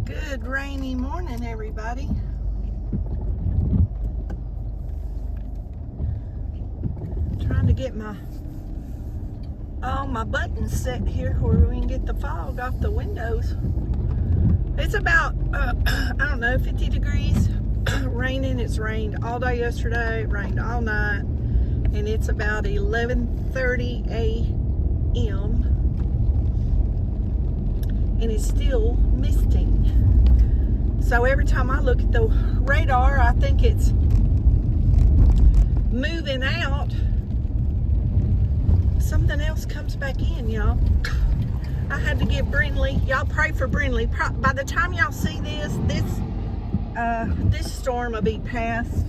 Good rainy morning, everybody. Trying to get all my buttons set here where we can get the fog off the windows. It's about, I don't know, 50 degrees, raining. It's rained all day yesterday, it rained all night, and it's about 11:30 a.m. and it's still misting. So every time I look at the radar, I think it's moving out. Something else comes back in, y'all. I had to get Brindley. Y'all pray for Brindley. By the time y'all see this storm will be past.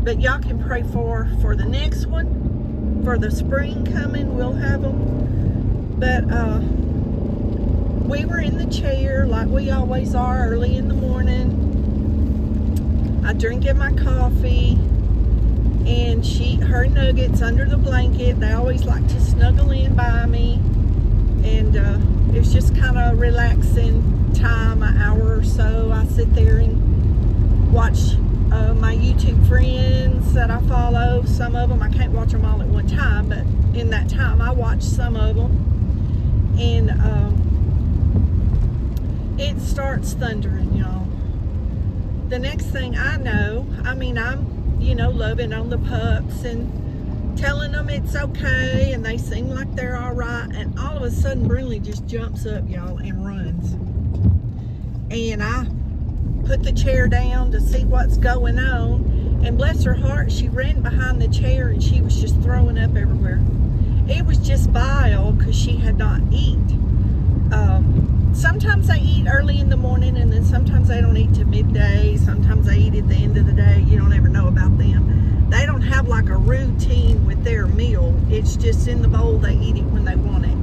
But y'all can pray for the next one, for the spring coming. We'll have them. But we were in the chair like we always are early in the morning. I drinking my coffee, and her nuggets under the blanket. They always like to snuggle in by me, and it's just kind of relaxing time, an hour or so. I sit there and watch my YouTube friends that I follow. Some of them, I can't watch them all at one time, but in that time I watch some of them, and it starts thundering, y'all. The next thing I know, I'm loving on the pups and telling them it's okay, and they seem like they're all right, and all of a sudden Brindley just jumps up, y'all, and runs. And I put the chair down to see what's going on, and bless her heart, she ran behind the chair and she was just throwing up everywhere. It was just bile because she had not eaten. Sometimes they eat early in the morning, and then sometimes they don't eat till midday. Sometimes they eat at the end of the day. You don't ever know about them. They don't have like a routine with their meal. It's just in the bowl. They eat it when they want it.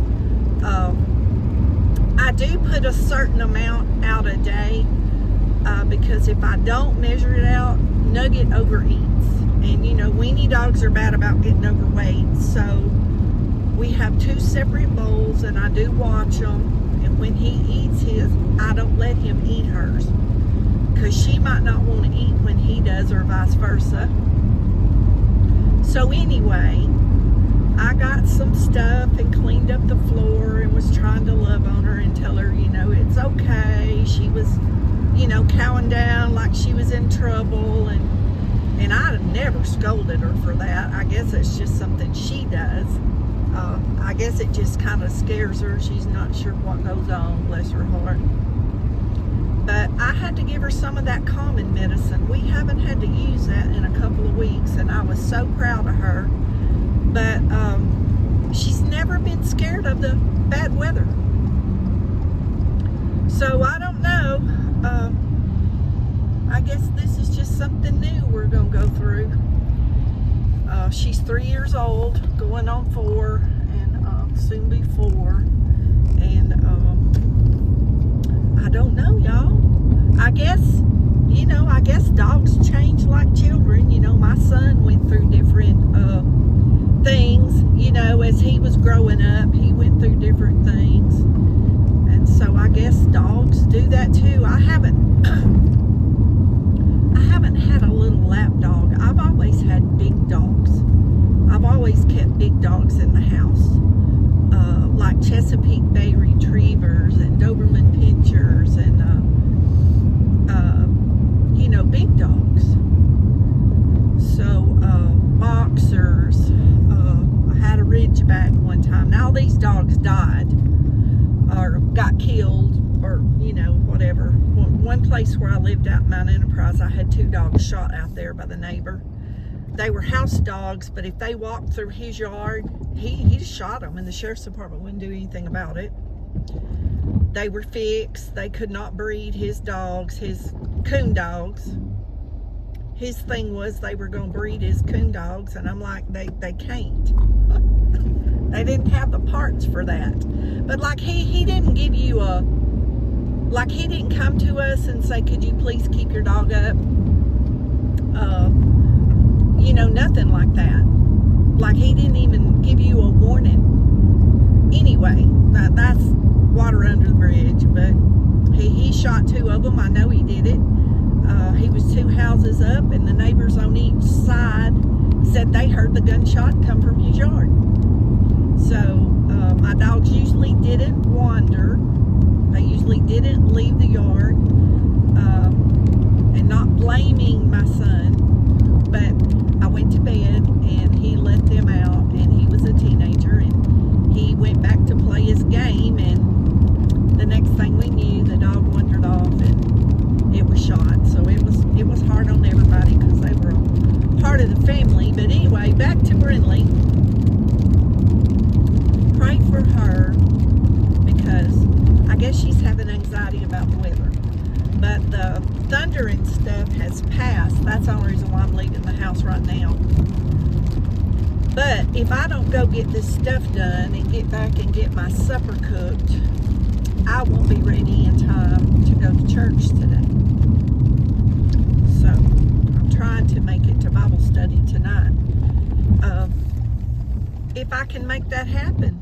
I do put a certain amount out a day because if I don't measure it out, Nugget overeats. And weenie dogs are bad about getting overweight. So we have two separate bowls, and I do watch them. And when he eats his, I don't let him eat hers, because she might not want to eat when he does, or vice versa. So anyway, I got some stuff and cleaned up the floor and was trying to love on her and tell her, it's okay. She was, cowing down like she was in trouble, and I never scolded her for that. I guess it's just something she does. I guess it just kind of scares her. She's not sure what goes on, bless her heart. But I had to give her some of that calming medicine. We haven't had to use that in a couple of weeks, and I was so proud of her. But she's never been scared of the bad weather. So I don't know. I guess this is just something new we're going to go through. She's 3 years old, going on 4, and soon be 4. And I don't know, y'all. I guess dogs change like children. My son went through different things. As he was growing up, he went through different things. And so I guess dogs do that too. I haven't had a little lap dog. I've always had big dogs. I've always kept big dogs in the house, like Chesapeake Bay Retrievers and Doberman Pinschers and big dogs. So boxers. I had a Ridgeback one time. Now these dogs died or got killed, or whatever. One place where I lived out in Mount Enterprise, I had 2 dogs shot out there by the neighbor. They were house dogs, but if they walked through his yard, he just shot them, and the sheriff's department wouldn't do anything about it. They were fixed. They could not breed his dogs, his coon dogs. His thing was they were going to breed his coon dogs, and I'm like, they can't. They didn't have the parts for that. But like he didn't give you he didn't come to us and say, could you please keep your dog up? Nothing like that. Like he didn't even give you a warning. Anyway, that's water under the bridge, but He shot 2 of them. I know he did it. He was 2 houses up, and the neighbors on each side said they heard the gunshot come from his yard. So my dogs usually didn't wander. They usually didn't leave the yard. And not blaming my son, but I went to bed and he let them out, and he was a teenager, and he went back to play his game, and the next thing we knew, the dog wandered off and it was shot. So it was hard on everybody because they were a part of the family. But anyway, back to Brindley. Pray for her, because I guess she's having anxiety about the weather. But the thunder and stuff has passed. That's the only reason why I'm leaving the house right now. But if I don't go get this stuff done and get back and get my supper cooked, I won't be ready in time to go to church today. So I'm trying to make it to Bible study tonight. If I can make that happen.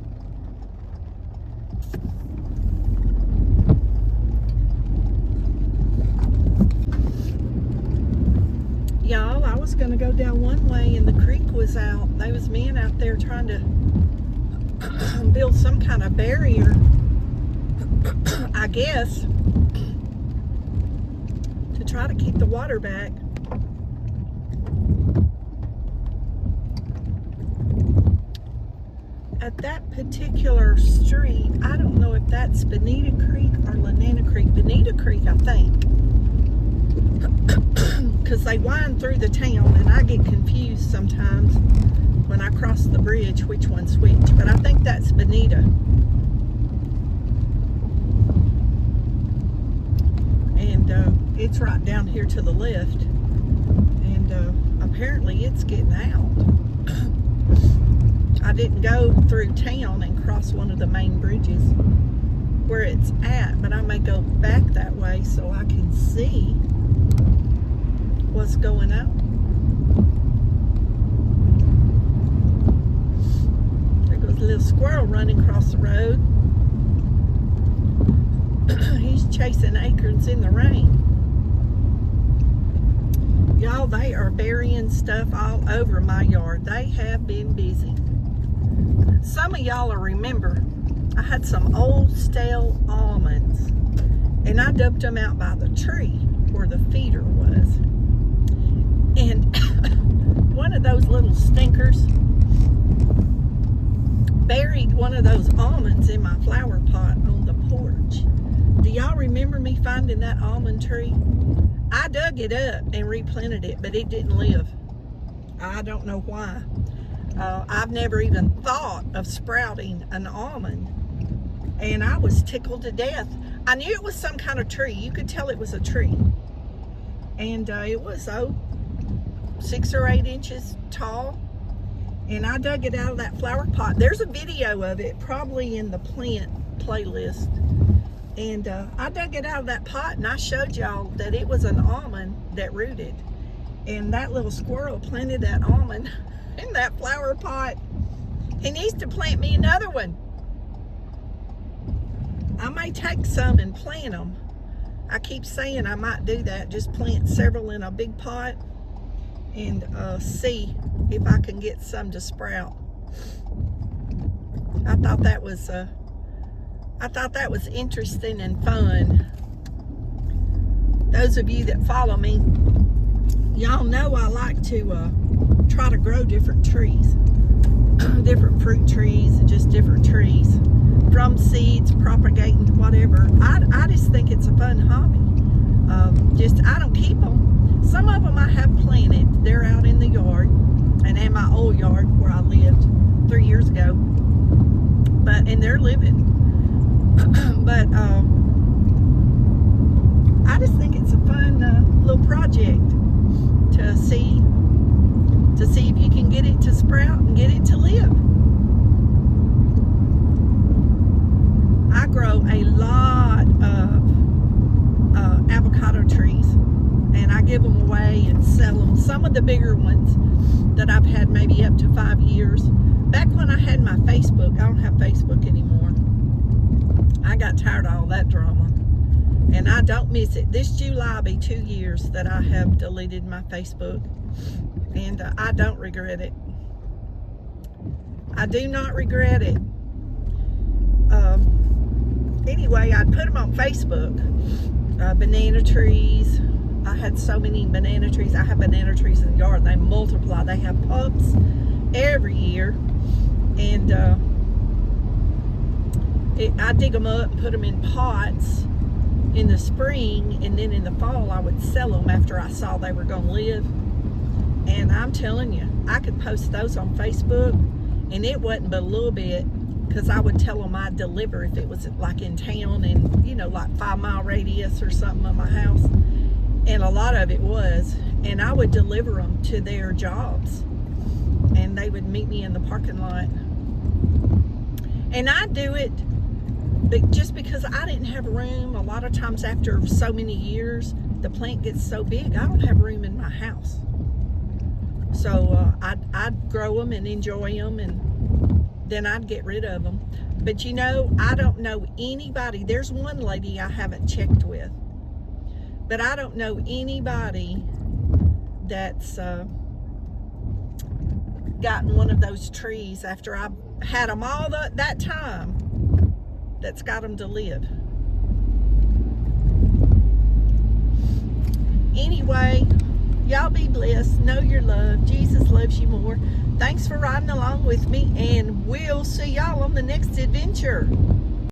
Y'all, I was going to go down one way and the creek was out. There was men out there trying to build some kind of barrier, I guess, to try to keep the water back. At that particular street, I don't know if that's Bonita Creek or Lanana Creek. Bonita Creek, I think. Because they wind through the town, and I get confused sometimes when I cross the bridge which one's which. But I think that's Bonita. And it's right down here to the left. And apparently it's getting out. I didn't go through town and cross one of the main bridges where it's at, but I may go back that way so I can see what's going on. There goes a little squirrel running across the road. He's chasing acorns in the rain. Y'all, they are burying stuff all over my yard. They have been busy. Some of y'all will remember I had some old stale almonds, and I dumped them out by the tree where the feeder was. And one of those little stinkers buried one of those almonds in my flower pot on the porch. Do y'all remember me finding that almond tree? I dug it up and replanted it, but it didn't live. I don't know why. I've never even thought of sprouting an almond, and I was tickled to death. I knew it was some kind of tree. You could tell it was a tree. And it was 6 or 8 inches tall, and I dug it out of that flower pot. There's a video of it probably in the plant playlist, and I dug it out of that pot, and I showed y'all that it was an almond that rooted, and that little squirrel planted that almond in that flower pot. He needs to plant me another one. I may take some and plant them. I keep saying I might do that, just plant several in a big pot and see if I can get some to sprout. I thought that was interesting and fun. Those of you that follow me, y'all know I like to try to grow different trees, different fruit trees, and just different trees from seeds, propagating, whatever. I just think it's a fun hobby. I don't keep them. Some of them I have planted. They're out in the yard and in my old yard where I lived 3 years ago. And they're living. But I just think it's a fun little project to see if you can get it to sprout and get it to live. I grow a lot of avocado trees, and I give them away and sell them. Some of the bigger ones that I've had maybe up to 5 years. Back when I had my Facebook, I don't have Facebook anymore. I got tired of all that drama. And I don't miss it. This July will be 2 years that I have deleted my Facebook, and I don't regret it. I do not regret it. Anyway, I'd put them on Facebook. Banana trees. I had so many banana trees. I have banana trees in the yard. They multiply. They have pups every year. And I dig them up and put them in pots in the spring. And then in the fall, I would sell them after I saw they were going to live. And I'm telling you, I could post those on Facebook. And it wasn't but a little bit, because I would tell them I'd deliver if it was like in town and, you know, like 5-mile radius or something of my house. And a lot of it was. And I would deliver them to their jobs. And they would meet me in the parking lot. And I do it but just because I didn't have room. A lot of times after so many years, the plant gets so big, I don't have room in my house. So I'd grow them and enjoy them, and then I'd get rid of them. But you know, I don't know anybody. There's one lady I haven't checked with, but I don't know anybody that's gotten one of those trees after I had them all that time that's got them to live. Anyway, y'all be blessed. Know you're loved. Jesus loves you more. Thanks for riding along with me, and we'll see y'all on the next adventure.